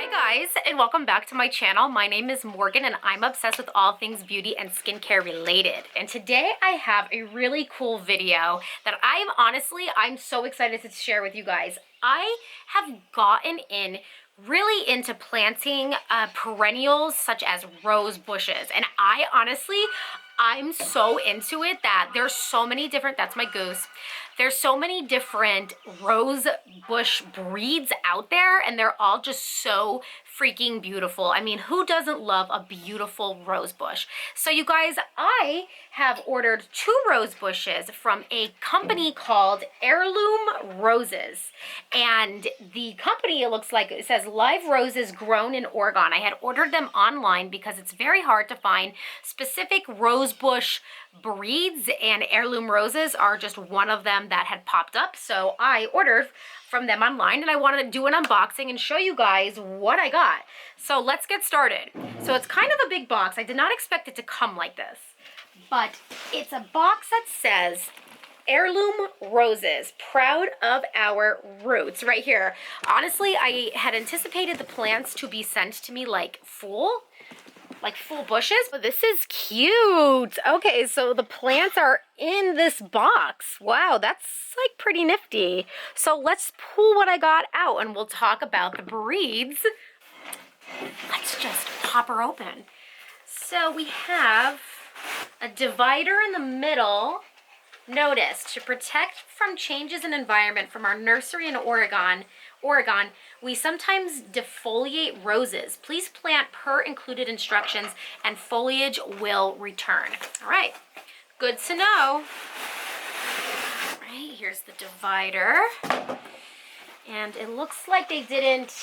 Hi guys, and welcome back to my channel. My name is Morgan and I'm obsessed with all things beauty and skincare related. And today I have a really cool video that I'm so excited to share with you guys. I have gotten really into planting perennials such as rose bushes, and I'm so into it that there's so many different, that's my goose, there's so many different rose bush breeds out there, and they're all just so freaking beautiful. I mean, who doesn't love a beautiful rose bush? So you guys, I have ordered 2 rose bushes from a company called Heirloom Roses. And the company, it says live roses grown in Oregon. I had ordered them online because it's very hard to find specific rose bush breeds, and Heirloom Roses are just one of them that had popped up. So I ordered from them online, and I wanted to do an unboxing and show you guys what I got. So let's get started. So it's kind of a big box. I did not expect it to come like this, but it's a box that says Heirloom Roses, proud of our roots, right here. Honestly, I had anticipated the plants to be sent to me like full bushes. But this is cute. Okay, so the plants are in this box. Wow, that's like pretty nifty. So let's pull what I got out and we'll talk about the breeds. Let's just pop her open. So we have a divider in the middle. Notice, to protect from changes in environment from our nursery in Oregon, we sometimes defoliate roses. Please plant per included instructions and foliage will return. All right, good to know. All right, here's the divider. And it looks like they didn't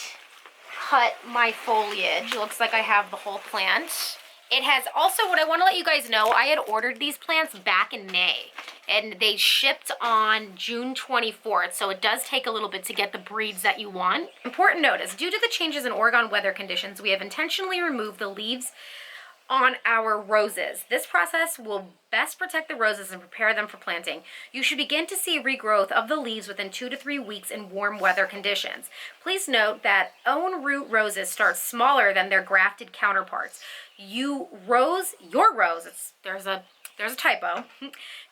cut my foliage. It looks like I have the whole plant. It has also, what I want to let you guys know, I had ordered these plants back in May, and they shipped on June 24th, so it does take a little bit to get the breeds that you want. Important notice, due to the changes in Oregon weather conditions, we have intentionally removed the leaves on our roses. This process will best protect the roses and prepare them for planting. You should begin to see regrowth of the leaves within 2 to 3 weeks in warm weather conditions. Please note that own root roses start smaller than their grafted counterparts. Your rose, there's a typo.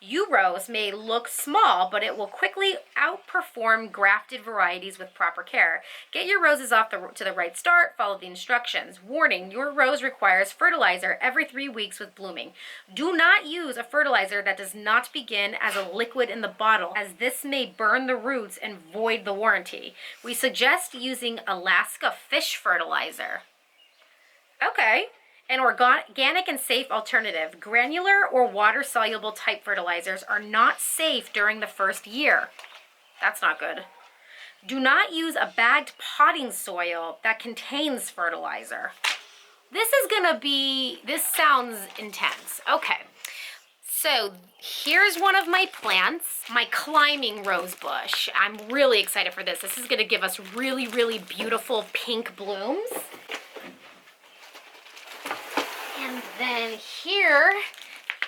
You rose may look small, but it will quickly outperform grafted varieties with proper care. Get your roses off to the right start. Follow the instructions. Warning, your rose requires fertilizer every 3 weeks with blooming. Do not use a fertilizer that does not begin as a liquid in the bottle, as this may burn the roots and void the warranty. We suggest using Alaska fish fertilizer. Okay. An organic and safe alternative. Granular or water-soluble type fertilizers are not safe during the first year. That's not good. Do not use a bagged potting soil that contains fertilizer. This sounds intense. Okay. So here's one of my plants, my climbing rose bush. I'm really excited for this. This is gonna give us really, really beautiful pink blooms. And then here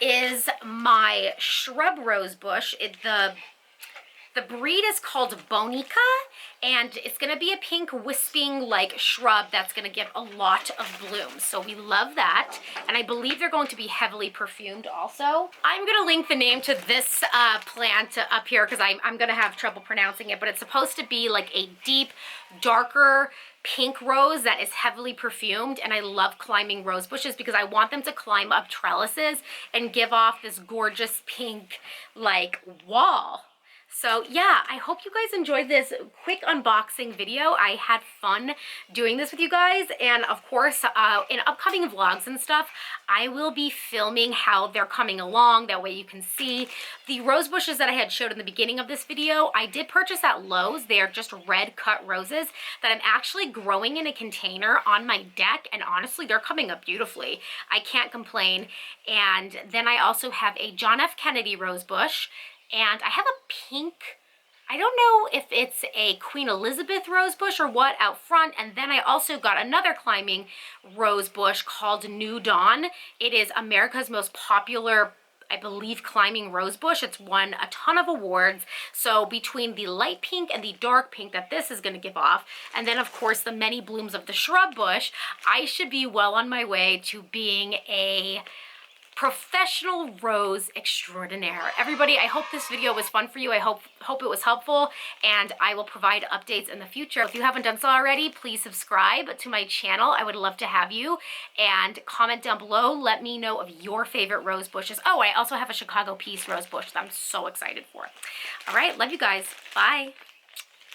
is my shrub rose bush. The breed is called Bonica, and it's gonna be a pink wisping like shrub that's gonna give a lot of blooms. So we love that. And I believe they're going to be heavily perfumed also. I'm gonna link the name to this plant up here because I'm gonna have trouble pronouncing it, but it's supposed to be like a deep, darker pink rose that is heavily perfumed. And I love climbing rose bushes because I want them to climb up trellises and give off this gorgeous pink like wall. So yeah, I hope you guys enjoyed this quick unboxing video. I had fun doing this with you guys, and of course in upcoming vlogs and stuff, I will be filming how they're coming along. That way you can see the rose bushes that I had showed in the beginning of this video. I did purchase at Lowe's. They are just red cut roses that I'm actually growing in a container on my deck, and honestly they're coming up beautifully. I can't complain. And then I also have a John F. Kennedy rose bush. And I have a pink, I don't know if it's a Queen Elizabeth rose bush or what out front. And then I also got another climbing rose bush called New Dawn. It is America's most popular, I believe, climbing rose bush. It's won a ton of awards. So between the light pink and the dark pink that this is going to give off, and then of course the many blooms of the shrub bush, I should be well on my way to being a professional rose extraordinaire. Everybody, I hope this video was fun for you. I hope it was helpful, and I will provide updates in the future. If you haven't done so already, please subscribe to my channel. I would love to have you, and comment down below. Let me know of your favorite rose bushes. Oh, I also have a Chicago Peace rose bush that I'm so excited for. All right, love you guys. Bye.